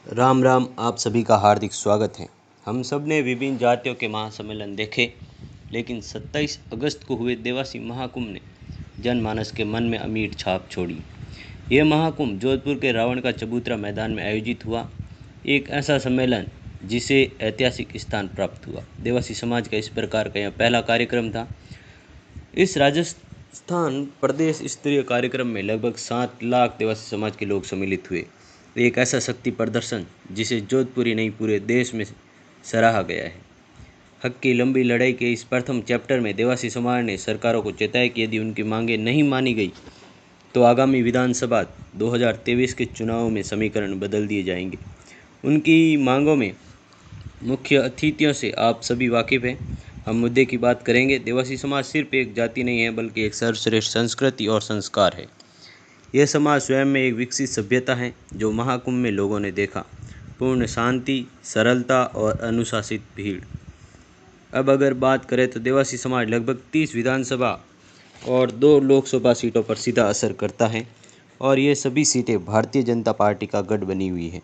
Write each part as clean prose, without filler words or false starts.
राम राम। आप सभी का हार्दिक स्वागत है। हम सब ने विभिन्न जातियों के महासम्मेलन देखे, लेकिन 27 अगस्त को हुए देवासी महाकुंभ ने जनमानस के मन में अमिट छाप छोड़ी। यह महाकुंभ जोधपुर के रावण का चबूतरा मैदान में आयोजित हुआ, एक ऐसा सम्मेलन जिसे ऐतिहासिक स्थान प्राप्त हुआ। देवासी समाज का इस प्रकार का यह पहला कार्यक्रम था। इस राजस्थान प्रदेश स्तरीय कार्यक्रम में लगभग 7 लाख देवासी समाज के लोग सम्मिलित हुए। एक ऐसा शक्ति प्रदर्शन जिसे जोधपुर ही नहीं पूरे देश में सराहा गया है। हक की लंबी लड़ाई के इस प्रथम चैप्टर में देवासी समाज ने सरकारों को चेताया कि यदि उनकी मांगें नहीं मानी गई तो आगामी विधानसभा 2023 के चुनाव में समीकरण बदल दिए जाएंगे। उनकी मांगों में मुख्य अतिथियों से आप सभी वाकिफ़ हैं। हम मुद्दे की बात करेंगे। देवासी समाज सिर्फ एक जाति नहीं है, बल्कि एक सर्वश्रेष्ठ संस्कृति और संस्कार है। यह समाज स्वयं में एक विकसित सभ्यता है, जो महाकुंभ में लोगों ने देखा। पूर्ण शांति, सरलता और अनुशासित भीड़। अब अगर बात करें तो देवासी समाज लगभग 30 विधानसभा और 2 लोकसभा सीटों पर सीधा असर करता है, और ये सभी सीटें भारतीय जनता पार्टी का गढ़ बनी हुई है।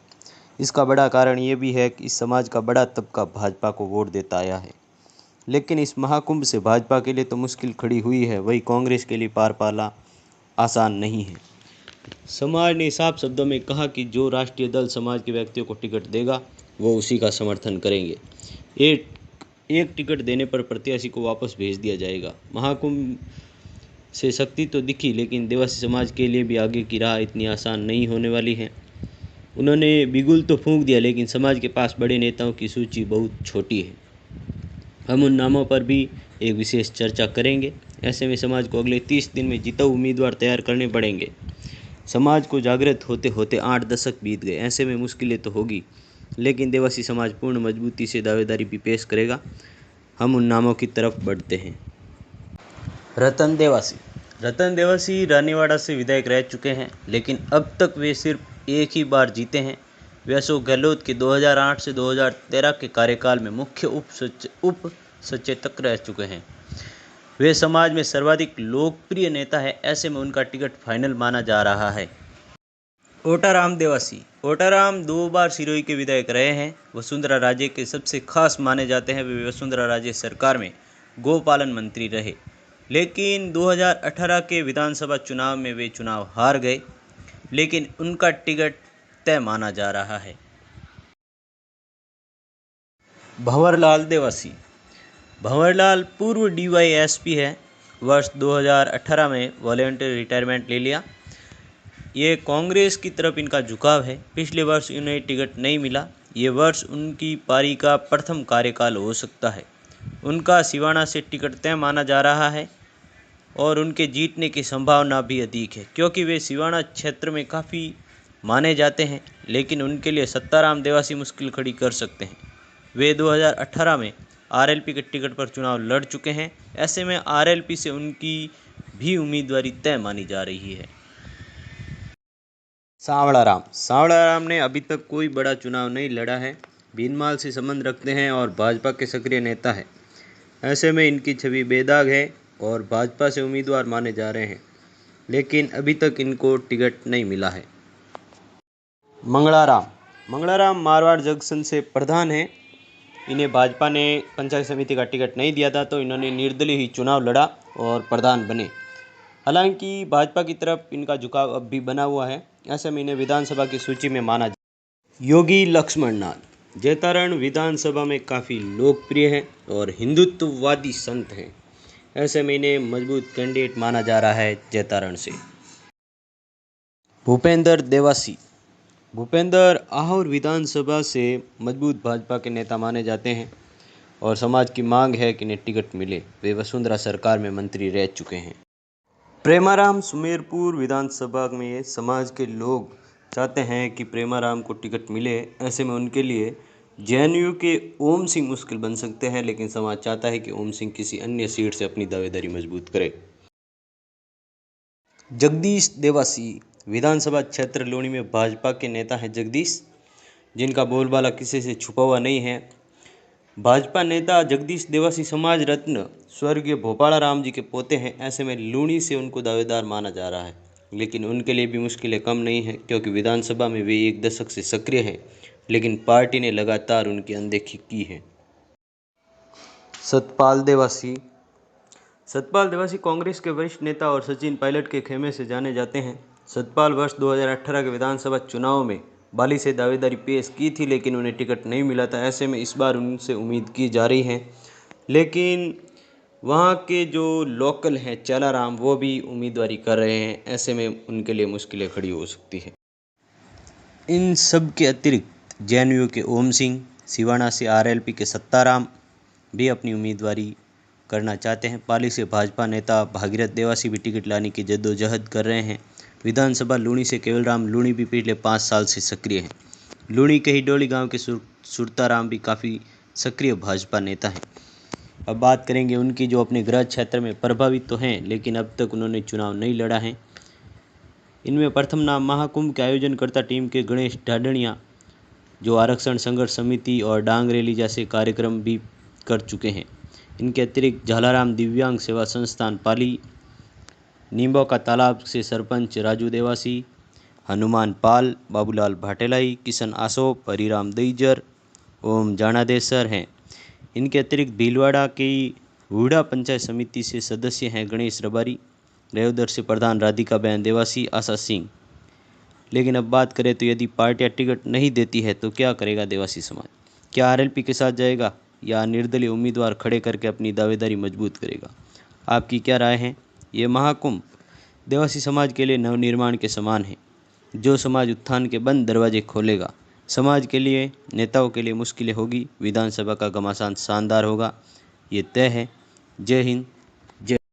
इसका बड़ा कारण ये भी है कि इस समाज का बड़ा तबका भाजपा को वोट देता आया है। लेकिन इस महाकुंभ से भाजपा के लिए तो मुश्किल खड़ी हुई है, वही कांग्रेस के लिए पार पाना आसान नहीं है। समाज ने साफ शब्दों में कहा कि जो राष्ट्रीय दल समाज के व्यक्तियों को टिकट देगा वो उसी का समर्थन करेंगे। एक टिकट देने पर प्रत्याशी को वापस भेज दिया जाएगा। महाकुंभ से शक्ति तो दिखी, लेकिन देवासी समाज के लिए भी आगे की राह इतनी आसान नहीं होने वाली है। उन्होंने बिगुल तो फूंक दिया, लेकिन समाज के पास बड़े नेताओं की सूची बहुत छोटी है। हम उन नामों पर भी एक विशेष चर्चा करेंगे। ऐसे में समाज को अगले 30 दिन में जिताऊ उम्मीदवार तैयार करने पड़ेंगे। समाज को जागृत होते होते 8 दशक बीत गए। ऐसे में मुश्किलें तो होगी, लेकिन देवासी समाज पूर्ण मजबूती से दावेदारी भी पेश करेगा। हम उन नामों की तरफ बढ़ते हैं। रतन देवासी रानीवाड़ा से विधायक रह चुके हैं, लेकिन अब तक वे सिर्फ एक ही बार जीते हैं। वे अशोक गहलोत के 2008 से 2013 के कार्यकाल में मुख्य उप सचेतक रह चुके हैं। वे समाज में सर्वाधिक लोकप्रिय नेता है। ऐसे में उनका टिकट फाइनल माना जा रहा है। ओटाराम देवासी 2 बार सिरोही के विधायक रहे हैं। वसुंधरा राजे के सबसे खास माने जाते हैं। वे वसुंधरा राजे सरकार में गोपालन मंत्री रहे, लेकिन 2018 के विधानसभा चुनाव में वे चुनाव हार गए, लेकिन उनका टिकट तय माना जा रहा है। भंवरलाल पूर्व DYSP है। वर्ष 2018 में वॉलंटियर रिटायरमेंट ले लिया। ये कांग्रेस की तरफ इनका झुकाव है। पिछले वर्ष इन्हें टिकट नहीं मिला। ये वर्ष उनकी पारी का प्रथम कार्यकाल हो सकता है। उनका सिवाना से टिकट तय माना जा रहा है, और उनके जीतने की संभावना भी अधिक है, क्योंकि वे सिवाना क्षेत्र में काफ़ी माने जाते हैं। लेकिन उनके लिए सत्ताराम देवासी मुश्किल खड़ी कर सकते हैं। वे 2018 में RLP के टिकट पर चुनाव लड़ चुके हैं। ऐसे में RLP से उनकी भी उम्मीदवारी तय मानी जा रही है। सांवड़ा राम ने अभी तक कोई बड़ा चुनाव नहीं लड़ा है। भीनमाल से संबंध रखते हैं और भाजपा के सक्रिय नेता है। ऐसे में इनकी छवि बेदाग है और भाजपा से उम्मीदवार माने जा रहे हैं, लेकिन अभी तक इनको टिकट नहीं मिला है। मंगलाराम मारवाड़ जंक्शन से प्रधान हैं। इन्हें भाजपा ने पंचायत समिति का टिकट नहीं दिया था, तो इन्होंने निर्दलीय ही चुनाव लड़ा और प्रधान बने। हालांकि भाजपा की तरफ इनका झुकाव अब भी बना हुआ है। ऐसे में इन्हें विधानसभा की सूची में माना जाए। योगी लक्ष्मणनाथ जैतारण विधानसभा में काफ़ी लोकप्रिय हैं और हिंदुत्ववादी संत हैं। ऐसे में इन्हें मजबूत कैंडिडेट माना जा रहा है जैतारण से। भूपेंद्र आहोर विधानसभा से मजबूत भाजपा के नेता माने जाते हैं, और समाज की मांग है कि इन्हें टिकट मिले। वे वसुंधरा सरकार में मंत्री रह चुके हैं। प्रेमाराम सुमेरपुर विधानसभा में समाज के लोग चाहते हैं कि प्रेमाराम को टिकट मिले। ऐसे में उनके लिए JNU के ओम सिंह मुश्किल बन सकते हैं, लेकिन समाज चाहता है कि ओम सिंह किसी अन्य सीट से अपनी दावेदारी मजबूत करे। जगदीश देवासी विधानसभा क्षेत्र लोनी में भाजपा के नेता हैं जगदीश, जिनका बोलबाला किसी से छुपा हुआ नहीं है। भाजपा नेता जगदीश देवासी समाज रत्न स्वर्गीय भोपाला राम जी के पोते हैं। ऐसे में लूणी से उनको दावेदार माना जा रहा है। लेकिन उनके लिए भी मुश्किलें कम नहीं हैं, क्योंकि विधानसभा में वे एक दशक से सक्रिय हैं, लेकिन पार्टी ने लगातार उनकी अनदेखी की है। सतपाल देवासी कांग्रेस के वरिष्ठ नेता और सचिन पायलट के खेमे से जाने जाते हैं। सतपाल वर्ष 2018 के विधानसभा चुनाव में बाली से दावेदारी पेश की थी, लेकिन उन्हें टिकट नहीं मिला था। ऐसे में इस बार उनसे उम्मीद की जा रही है, लेकिन वहाँ के जो लोकल हैं चालाराम, वो भी उम्मीदवारी कर रहे हैं। ऐसे में उनके लिए मुश्किलें खड़ी हो सकती है। इन सब के अतिरिक्त जेएनयू के ओम सिंह, सिवाना से आरएलपी के सत्ताराम भी अपनी उम्मीदवारी करना चाहते हैं। पाली से भाजपा नेता भागीरथ देवासी भी टिकट लाने की जद्दोजहद कर रहे हैं। विधानसभा लूणी से केवलराम लूणी भी पिछले 5 साल से सक्रिय हैं। लूणी के ही डोली गांव के सुरताराम भी काफ़ी सक्रिय भाजपा नेता हैं। अब बात करेंगे उनकी, जो अपने गृह क्षेत्र में प्रभावित तो हैं, लेकिन अब तक उन्होंने चुनाव नहीं लड़ा है। इनमें प्रथम नाम महाकुंभ के आयोजनकर्ता टीम के गणेश ढाडणिया, जो आरक्षण संघर्ष समिति और डांग रैली जैसे कार्यक्रम भी कर चुके हैं। इनके अतिरिक्त झालाराम दिव्यांग सेवा संस्थान पाली, नींबो का तालाब से सरपंच राजू देवासी, हनुमान पाल, बाबूलाल भाटेलाई, किशन आसोप, हरिराम दैजर, ओम जानादेसर हैं। इनके अतिरिक्त भीलवाड़ा की वुड़ा पंचायत समिति से सदस्य हैं गणेश रबारी, रेवदर से प्रधान राधिका बहन देवासी, आशा सिंह। लेकिन अब बात करें तो यदि पार्टियां टिकट नहीं देती है तो क्या करेगा देवासी समाज? क्या आरएलपी के साथ जाएगा या निर्दलीय उम्मीदवार खड़े करके अपनी दावेदारी मजबूत करेगा? आपकी क्या राय है? ये महाकुंभ देवासी समाज के लिए नवनिर्माण के समान है। जो समाज उत्थान के बंद दरवाजे खोलेगा, समाज के लिए, नेताओं के लिए मुश्किलें होगी। विधानसभा का घमासान शानदार होगा, ये तय है। जय हिंद।